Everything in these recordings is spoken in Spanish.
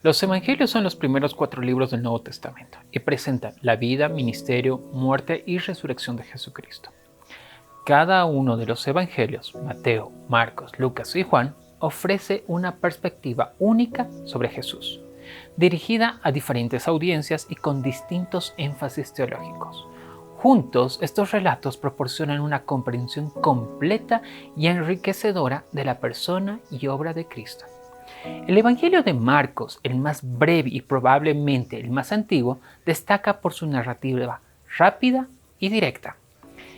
Los Evangelios son los primeros 4 libros del Nuevo Testamento y presentan la vida, ministerio, muerte y resurrección de Jesucristo. Cada uno de los Evangelios, Mateo, Marcos, Lucas y Juan, ofrece una perspectiva única sobre Jesús, dirigida a diferentes audiencias y con distintos énfasis teológicos. Juntos, estos relatos proporcionan una comprensión completa y enriquecedora de la persona y obra de Cristo. El Evangelio de Marcos, el más breve y probablemente el más antiguo, destaca por su narrativa rápida y directa.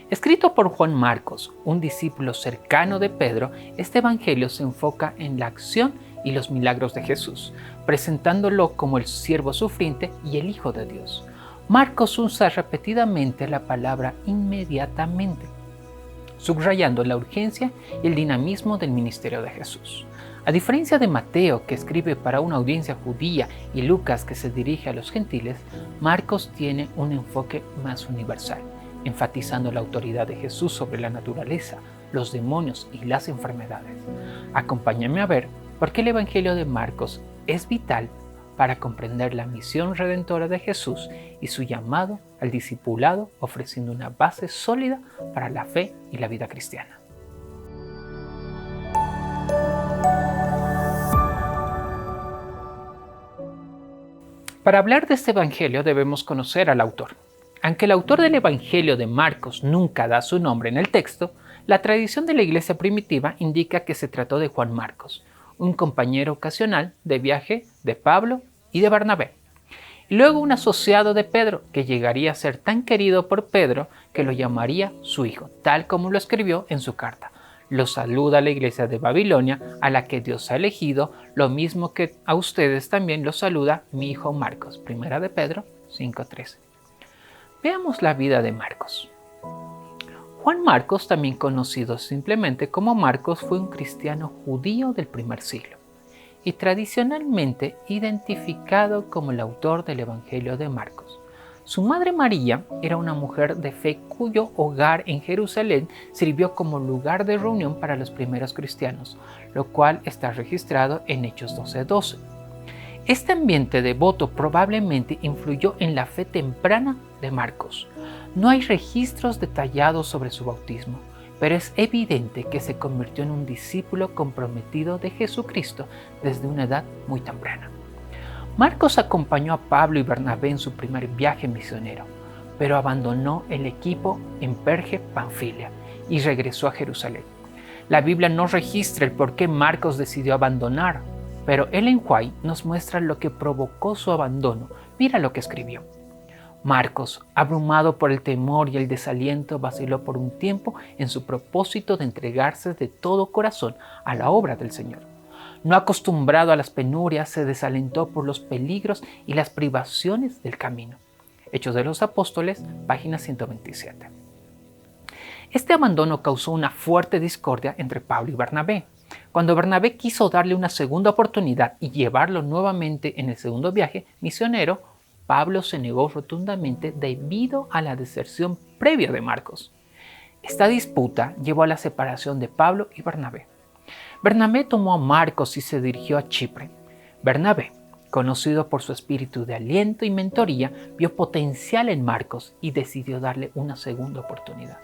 Escrito por Juan Marcos, un discípulo cercano de Pedro, este Evangelio se enfoca en la acción y los milagros de Jesús, presentándolo como el siervo sufriente y el Hijo de Dios. Marcos usa repetidamente la palabra inmediatamente, subrayando la urgencia y el dinamismo del ministerio de Jesús. A diferencia de Mateo, que escribe para una audiencia judía, y Lucas, que se dirige a los gentiles, Marcos tiene un enfoque más universal, enfatizando la autoridad de Jesús sobre la naturaleza, los demonios y las enfermedades. Acompáñame a ver por qué el Evangelio de Marcos es vital para comprender la misión redentora de Jesús y su llamado al discipulado, ofreciendo una base sólida para la fe y la vida cristiana. Para hablar de este Evangelio debemos conocer al autor. Aunque el autor del Evangelio de Marcos nunca da su nombre en el texto, la tradición de la iglesia primitiva indica que se trató de Juan Marcos, un compañero ocasional de viaje de Pablo y de Bernabé. Y luego un asociado de Pedro, que llegaría a ser tan querido por Pedro que lo llamaría su hijo, tal como lo escribió en su carta. Lo saluda a la iglesia de Babilonia, a la que Dios ha elegido, lo mismo que a ustedes también lo saluda mi hijo Marcos. Primera de Pedro 5:13. Veamos la vida de Marcos. Juan Marcos, también conocido simplemente como Marcos, fue un cristiano judío del primer siglo y tradicionalmente identificado como el autor del Evangelio de Marcos. Su madre María era una mujer de fe cuyo hogar en Jerusalén sirvió como lugar de reunión para los primeros cristianos, lo cual está registrado en Hechos 12:12. Este ambiente devoto probablemente influyó en la fe temprana de Marcos. No hay registros detallados sobre su bautismo, pero es evidente que se convirtió en un discípulo comprometido de Jesucristo desde una edad muy temprana. Marcos acompañó a Pablo y Bernabé en su primer viaje misionero, pero abandonó el equipo en Perge, Panfilia, y regresó a Jerusalén. La Biblia no registra el por qué Marcos decidió abandonar, pero Ellen White nos muestra lo que provocó su abandono. Mira lo que escribió. Marcos, abrumado por el temor y el desaliento, vaciló por un tiempo en su propósito de entregarse de todo corazón a la obra del Señor. No acostumbrado a las penurias, se desalentó por los peligros y las privaciones del camino. Hechos de los Apóstoles, página 127. Este abandono causó una fuerte discordia entre Pablo y Bernabé. Cuando Bernabé quiso darle una segunda oportunidad y llevarlo nuevamente en el segundo viaje misionero, Pablo se negó rotundamente debido a la deserción previa de Marcos. Esta disputa llevó a la separación de Pablo y Bernabé. Bernabé tomó a Marcos y se dirigió a Chipre. Bernabé, conocido por su espíritu de aliento y mentoría, vio potencial en Marcos y decidió darle una segunda oportunidad.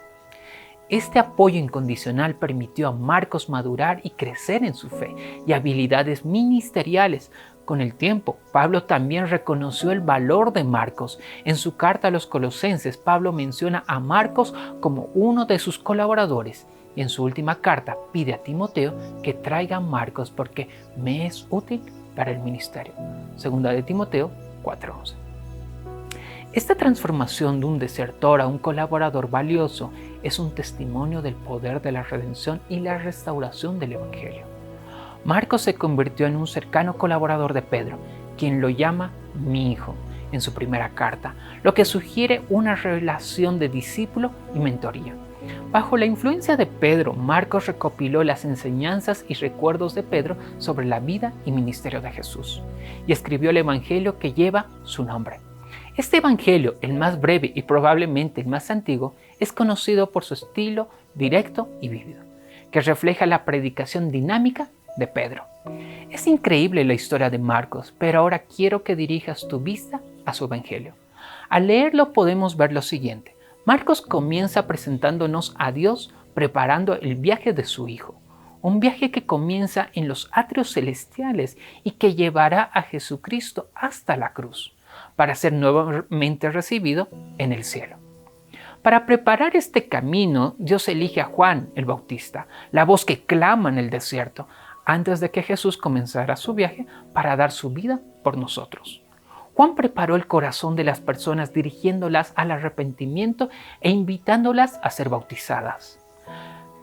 Este apoyo incondicional permitió a Marcos madurar y crecer en su fe y habilidades ministeriales. Con el tiempo, Pablo también reconoció el valor de Marcos. En su carta a los Colosenses, Pablo menciona a Marcos como uno de sus colaboradores y en su última carta pide a Timoteo que traiga a Marcos porque me es útil para el ministerio. Segunda de Timoteo 4:11. Esta transformación de un desertor a un colaborador valioso es un testimonio del poder de la redención y la restauración del Evangelio. Marcos se convirtió en un cercano colaborador de Pedro, quien lo llama mi hijo en su primera carta, lo que sugiere una relación de discípulo y mentoría. Bajo la influencia de Pedro, Marcos recopiló las enseñanzas y recuerdos de Pedro sobre la vida y ministerio de Jesús y escribió el Evangelio que lleva su nombre. Este Evangelio, el más breve y probablemente el más antiguo, es conocido por su estilo directo y vívido, que refleja la predicación dinámica de Pedro. Es increíble la historia de Marcos, pero ahora quiero que dirijas tu vista a su evangelio. Al leerlo podemos ver lo siguiente. Marcos comienza presentándonos a Dios preparando el viaje de su Hijo, un viaje que comienza en los atrios celestiales y que llevará a Jesucristo hasta la cruz, para ser nuevamente recibido en el cielo. Para preparar este camino, Dios elige a Juan el Bautista, la voz que clama en el desierto, antes de que Jesús comenzara su viaje para dar su vida por nosotros. Juan preparó el corazón de las personas dirigiéndolas al arrepentimiento e invitándolas a ser bautizadas.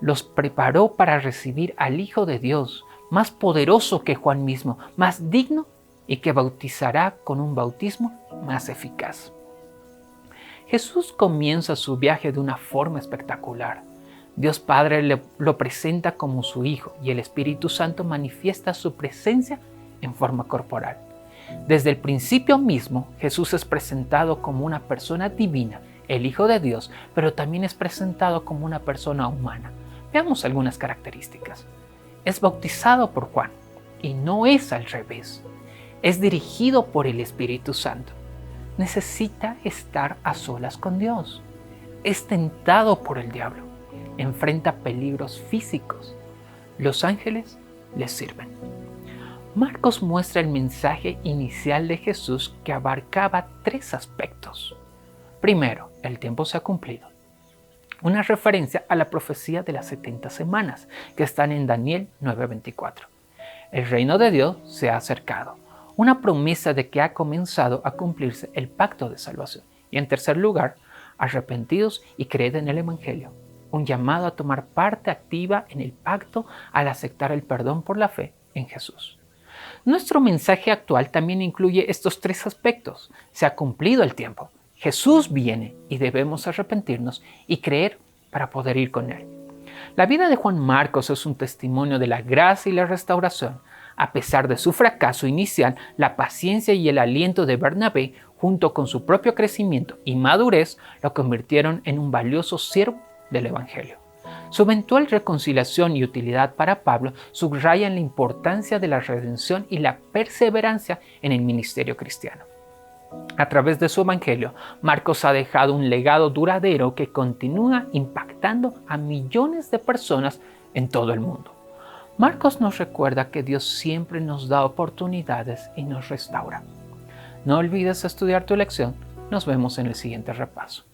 Los preparó para recibir al Hijo de Dios, más poderoso que Juan mismo, más digno y que bautizará con un bautismo más eficaz. Jesús comienza su viaje de una forma espectacular. Dios Padre lo presenta como su Hijo y el Espíritu Santo manifiesta su presencia en forma corporal. Desde el principio mismo, Jesús es presentado como una persona divina, el Hijo de Dios, pero también es presentado como una persona humana. Veamos algunas características. Es bautizado por Juan y no es al revés. Es dirigido por el Espíritu Santo. Necesita estar a solas con Dios. Es tentado por el diablo. Enfrenta peligros físicos. Los ángeles le sirven. Marcos muestra el mensaje inicial de Jesús que abarcaba 3 aspectos. Primero, el tiempo se ha cumplido. Una referencia a la profecía de las 70 semanas que están en Daniel 9:24. El reino de Dios se ha acercado. Una promesa de que ha comenzado a cumplirse el pacto de salvación. Y en tercer lugar, arrepentidos y creed en el Evangelio. Un llamado a tomar parte activa en el pacto al aceptar el perdón por la fe en Jesús. Nuestro mensaje actual también incluye estos 3 aspectos. Se ha cumplido el tiempo. Jesús viene y debemos arrepentirnos y creer para poder ir con Él. La vida de Juan Marcos es un testimonio de la gracia y la restauración. A pesar de su fracaso inicial, la paciencia y el aliento de Bernabé, junto con su propio crecimiento y madurez, lo convirtieron en un valioso siervo del Evangelio. Su eventual reconciliación y utilidad para Pablo subrayan la importancia de la redención y la perseverancia en el ministerio cristiano. A través de su evangelio, Marcos ha dejado un legado duradero que continúa impactando a millones de personas en todo el mundo. Marcos nos recuerda que Dios siempre nos da oportunidades y nos restaura. No olvides estudiar tu lección. Nos vemos en el siguiente repaso.